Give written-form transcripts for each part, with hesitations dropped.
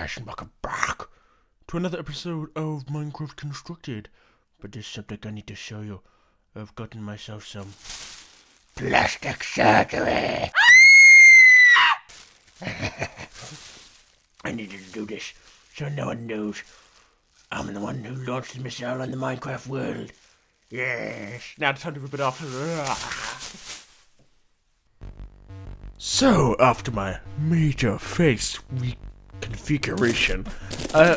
guys, and welcome back to another episode of Minecraft Constructed. But there's something I need to show you. I've gotten myself some plastic surgery. I needed to do this so no one knows I'm the one who launched the missile on the Minecraft world. Yes, now time to rip it off. So, after my major face reconfiguration,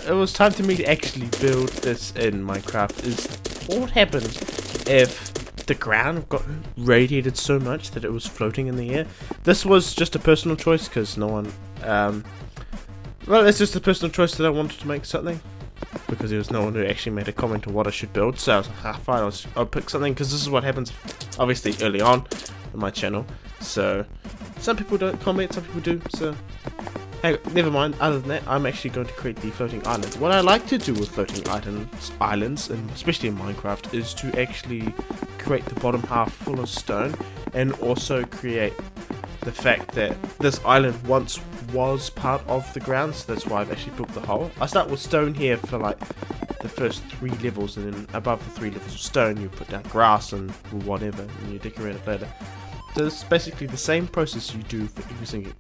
it was time for me to actually build this in Minecraft. What happens if the ground got radiated so much that it was floating in the air? This was just a personal choice because no one, well, it's just a personal choice that I wanted to make something. Because there was no one who actually made a comment on what I should build, so I was like, fine, I'll pick something, because this is what happens, obviously, early on in my channel. So, some people don't comment, some people do, so, hey, never mind. Other than that, I'm actually going to create the floating island. What I like to do with floating islands, and especially in Minecraft, is to actually create the bottom half full of stone, and also create the fact that this island once was part of the ground, so that's why I've actually built the hole. I start with stone here for like the first 3 levels, and then above the 3 levels of stone you put down grass and whatever, and you decorate it later. So it's basically the same process you do for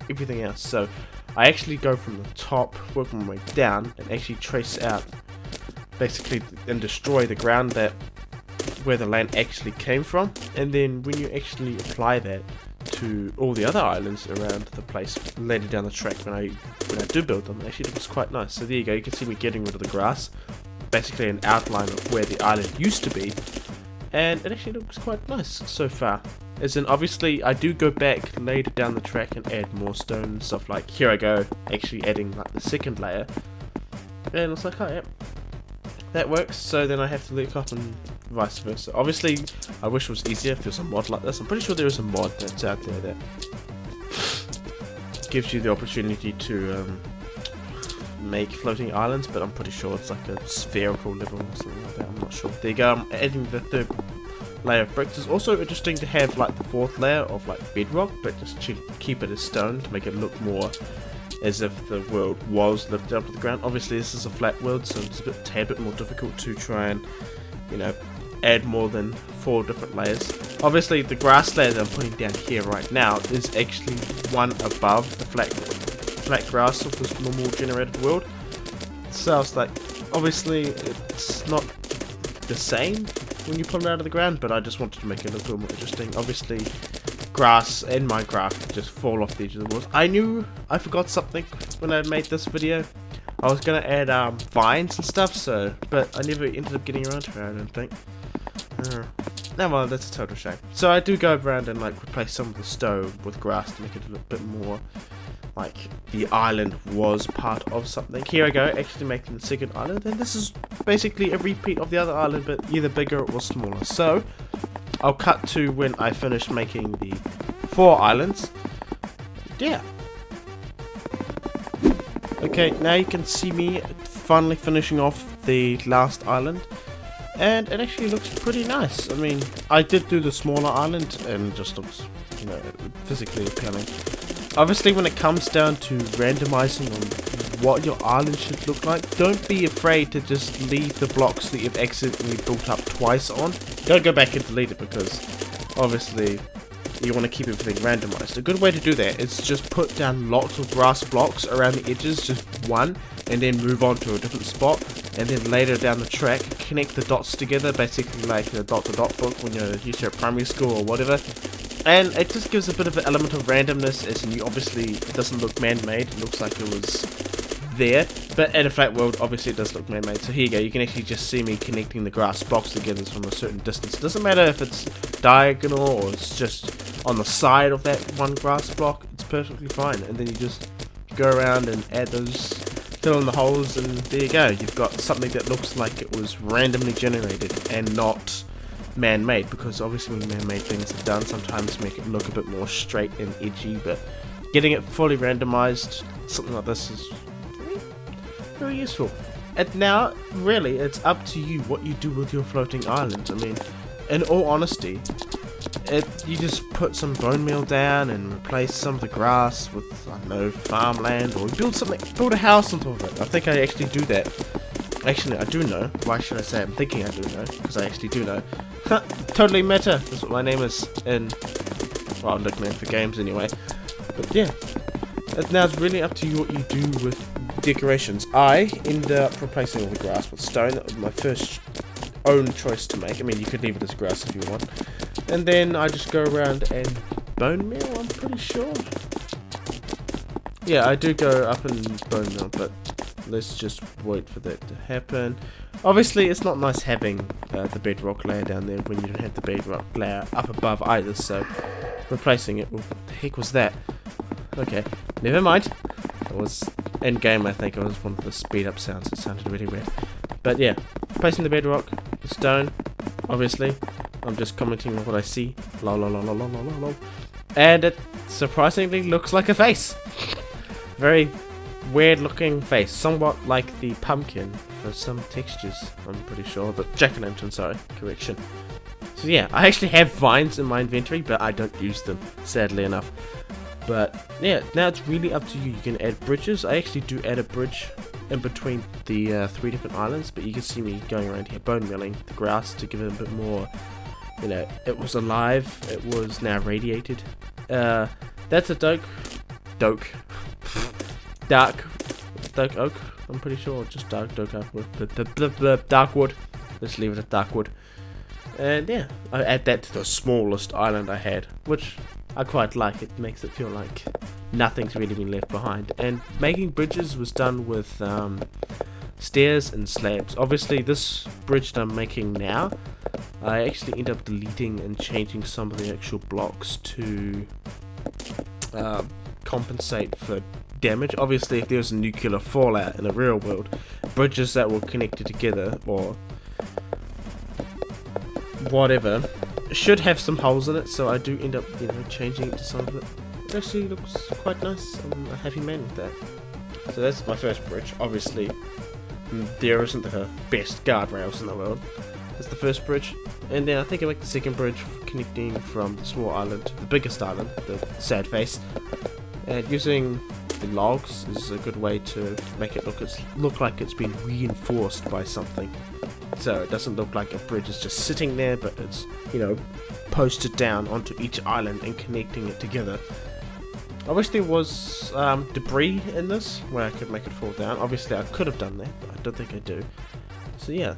everything else. So I actually go from the top, work my way down, and actually trace out basically and destroy the ground that where the land actually came from, and then when you actually apply that to all the other islands around the place later down the track when I do build them, it actually looks quite nice. So there you go, you can see me getting rid of the grass, basically an outline of where the island used to be, and it actually looks quite nice so far. As in, obviously I do go back later down the track and add more stone and stuff. Like here I go, actually adding like the second layer, and it's like, oh yeah, that works. So then I have to look up and vice versa. Obviously, I wish it was easier if there was a mod like this. I'm pretty sure there is a mod that's out there that gives you the opportunity to make floating islands, but I'm pretty sure it's like a spherical level or something like that. I'm not sure. There you go. I'm adding the 3rd layer of bricks. It's also interesting to have like the 4th layer of like bedrock, but just keep it as stone to make it look more as if the world was lifted up to the ground. Obviously, this is a flat world, so it's a tad bit more difficult to try and, you know, add more than 4 different layers. Obviously, the grass layer that I'm putting down here right now is actually one above the flat grass of this normal generated world. So it's like, obviously, it's not the same when you pull it out of the ground, but I just wanted to make it look a little more interesting. Obviously, grass in Minecraft just fall off the edge of the walls. I knew I forgot something when I made this video. I was gonna add vines and stuff, so but I never ended up getting around to it, I don't think. No, well, that's a total shame. So I do go around and like replace some of the stone with grass to make it a little bit more like the island was part of something. Here I go, actually making the second island, and this is basically a repeat of the other island, but either bigger or smaller. So I'll cut to when I finish making the 4 islands. Yeah. Okay, now you can see me finally finishing off the last island, and it actually looks pretty nice. I mean, I did do the smaller island, and it just looks, you know, physically appealing. Obviously, when it comes down to randomizing on what your island should look like, don't be afraid to just leave the blocks that you've accidentally built up twice on. Don't go back and delete it, because obviously you want to keep everything randomized. A good way to do that is just put down lots of grass blocks around the edges, just one, and then move on to a different spot, and then later down the track connect the dots together, basically like a dot-to-dot book when you're used to at primary school or whatever. And it just gives a bit of an element of randomness, as in obviously it doesn't look man-made, it looks like it was there, but in a flat world obviously it does look man-made. So here you go, you can actually just see me connecting the grass blocks together from a certain distance. It doesn't matter if it's diagonal or it's just on the side of that one grass block, it's perfectly fine. And then you just go around and add those, fill in the holes, and there you go, you've got something that looks like it was randomly generated and not man-made, because obviously when man-made things are done, sometimes make it look a bit more straight and edgy, but getting it fully randomized, something like this is very useful. And now, really, it's up to you what you do with your floating island. I mean, in all honesty, you just put some bone meal down and replace some of the grass with, I don't know, farmland, or build a house on top of it. I think I actually do that. Actually, I do know. Why should I say I'm thinking I do know? Because I actually do know. Totally meta. That's what my name is in, well, nickname for games anyway. But yeah, now it's really up to you what you do with decorations. I end up replacing all the grass with stone. That was my first own choice to make. I mean, you could leave it as grass if you want. And then I just go around and bone meal, I'm pretty sure. Yeah, I do go up and bone meal, but let's just wait for that to happen. Obviously, it's not nice having the bedrock layer down there when you don't have the bedrock layer up above either, so replacing it, what the heck was that? Okay, never mind. It was in game, I think it was one of the speed up sounds. It sounded really weird. But yeah, replacing the bedrock, the stone, obviously. I'm just commenting on what I see. Lol, lol, lol, lol, lol, lol, lol. And it surprisingly looks like a face. Very weird looking face. Somewhat like the pumpkin for some textures, I'm pretty sure. The jack-o'-lantern, sorry, correction. So yeah, I actually have vines in my inventory, but I don't use them, sadly enough. But yeah, now it's really up to you. You can add bridges. I actually do add a bridge in between the 3 different islands, but you can see me going around here bone milling the grass to give it a bit more, you know, it was alive, it was now radiated. That's a dark oak, I'm pretty sure, just dark oak wood. The dark wood, let's leave it at dark wood. And yeah, I add that to the smallest island I had, which I quite like. It makes it feel like nothing's really been left behind. And making bridges was done with stairs and slabs. Obviously this bridge that I'm making now, I actually end up deleting and changing some of the actual blocks to compensate for damage. Obviously if there's a nuclear fallout in the real world, bridges that were connected together or whatever should have some holes in it, so I do end up, you know, changing it to some of it. It actually looks quite nice. I'm a happy man with that. So that's my first bridge. Obviously there isn't the best guardrails in the world. That's the first bridge, and then I think I make the second bridge connecting from the small island to the biggest island, the sad face. And using the logs is a good way to make it look like it's been reinforced by something. So it doesn't look like a bridge is just sitting there, but it's, you know, posted down onto each island and connecting it together. I wish there was debris in this where I could make it fall down. Obviously I could have done that, but I don't think I do. So yeah,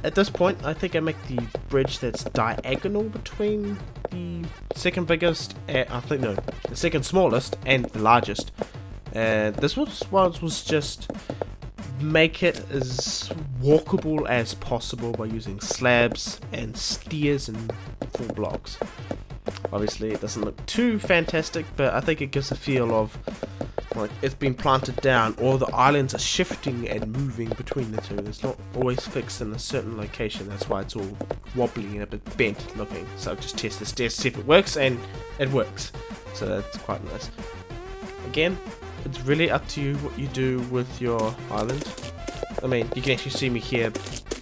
at this point I think I make the bridge that's diagonal between the second biggest, the second smallest and the largest. And this was just make it as walkable as possible by using slabs and stairs and full blocks. Obviously it doesn't look too fantastic, but I think it gives a feel of like it's been planted down, or the islands are shifting and moving between the two. It's not always fixed in a certain location. That's why it's all wobbly and a bit bent looking. So I've just test the stairs, see if it works, and it works. So that's quite nice. Again, it's really up to you what you do with your island. I mean, you can actually see me here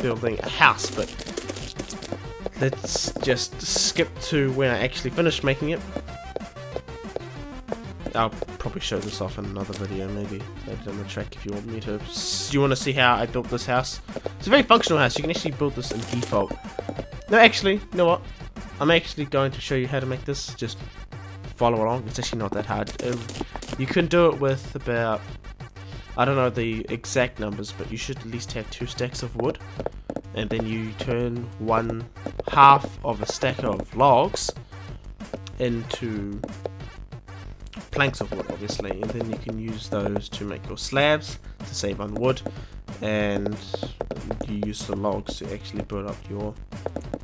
building a house, but let's just skip to when I actually finish making it. I'll probably show this off in another video, maybe later on the track if you want me to. You want to see how I built this house? It's a very functional house. You can actually build this in default. No, actually, you know what? I'm actually going to show you how to make this. Just follow along. It's actually not that hard. You can do it with about, I don't know the exact numbers, but you should at least have 2 stacks of wood. And then you turn 1/2 of a stack of logs into planks of wood, obviously, and then you can use those to make your slabs to save on wood, and you use the logs to actually build up your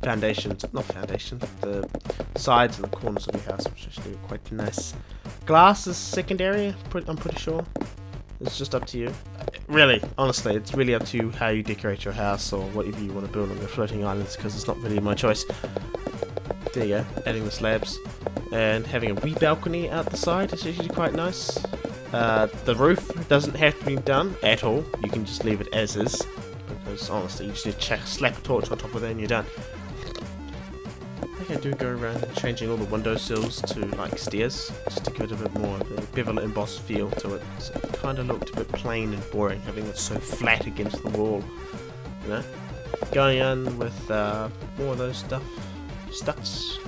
foundations, not foundations, the sides and the corners of your house, which actually look quite nice. Glass is secondary, I'm pretty sure. It's just up to you. Really, honestly, it's really up to you how you decorate your house or whatever you want to build on your floating islands, because it's not really my choice. There you go, adding the slabs. And having a wee balcony out the side is actually quite nice. The roof doesn't have to be done at all. You can just leave it as is, because honestly, you just need to slap a torch on top of it and you're done. I think I do go around changing all the windowsills to like stairs, just to give it a bit more of a bevel embossed feel to it. So it kind of looked a bit plain and boring, having it so flat against the wall, you know. Going on with more of those stuffs.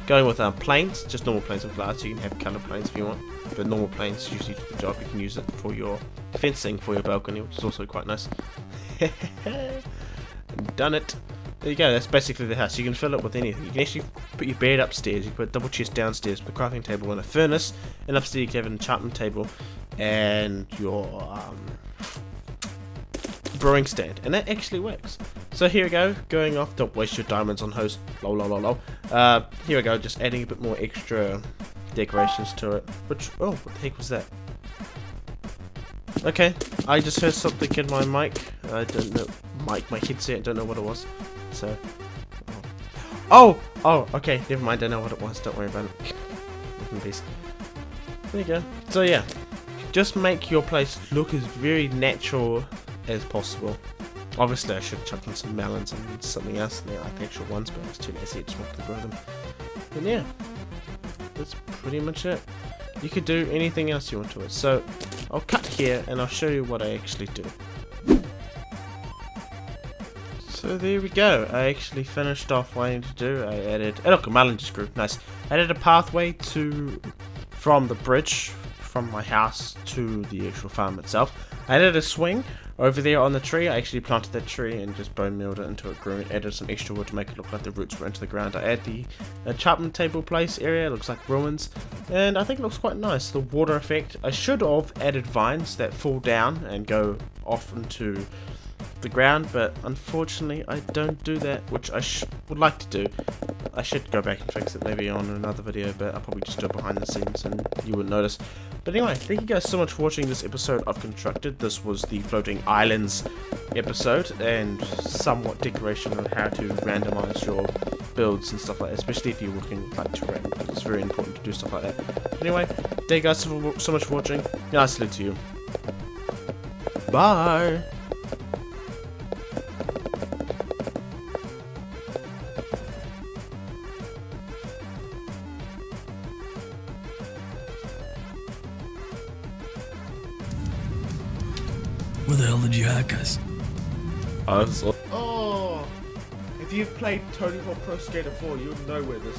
Going with planes, just normal planes of glass. You can have colour planes if you want, but normal planes usually do the job. You can use it for your fencing for your balcony, which is also quite nice. Done it. There you go, that's basically the house. You can fill it with anything. You can actually put your bed upstairs, you can put a double chest downstairs with a crafting table and a furnace, and upstairs you can have an enchantment table and your brewing stand, and that actually works. So here we go, going off, don't waste your diamonds on hose, lol. Here we go, just adding a bit more extra decorations to it, which, oh, what the heck was that? Okay, I just heard something in my mic, I don't know, my headset, don't know what it was, so, oh, okay, never mind, I know what it was, don't worry about it, in peace. There you go, so yeah, just make your place look as very natural as possible. Obviously I should chuck in some melons and something else in there, like actual ones, but I was too lazy, I just wanted to grow them. But yeah, that's pretty much it. You could do anything else you want to it. So I'll cut here and I'll show you what I actually do. So there we go, I actually finished off what I needed to do. I added, oh look, a melon just grew, nice. I added a pathway from the bridge from my house to the actual farm itself. I added a swing over there on the tree. I actually planted that tree and just bone mealed it until it grew, and added some extra wood to make it look like the roots were into the ground. I add the enchantment table place area, it looks like ruins, and I think it looks quite nice. The water effect, I should have added vines that fall down and go off into the ground, but unfortunately I don't do that, which I would like to do. I should go back and fix it maybe on another video, but I'll probably just do it behind the scenes and you wouldn't notice. But anyway, thank you guys so much for watching this episode of Constructed. This was the Floating Islands episode, and somewhat decoration on how to randomize your builds and stuff like that, especially if you're working like terrain, because it's very important to do stuff like that. But anyway, thank you guys so much for watching, and I salute to you. Bye! Where the hell did you hack us? Oh, if you've played Tony Hawk Pro Skater 4, you would know where this is.